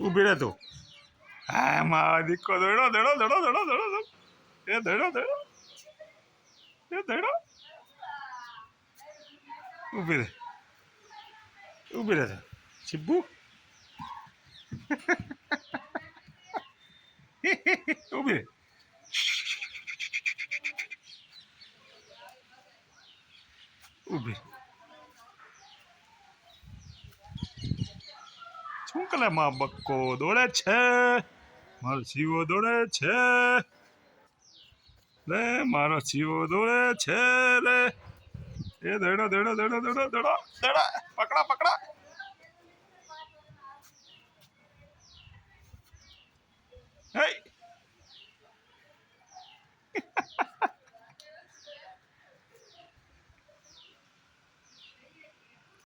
ઊભી રહે તું. હા મારો દીકરો દોડો દોડો દોડો દોડો દોડો દોડો એ દોડો દોડો એ દોડો. ઊભી રહે ઊભી રહે ચીબુ. ઊભી રહે. ઊભી શું કરે માં બક્કો દોડે છે. મારો જીવો દોડે છે રે મારો જીવો દોડે છે રે. એ દોડો દોડો દોડો દોડો દોડો દોડો પકડા પકડા. હે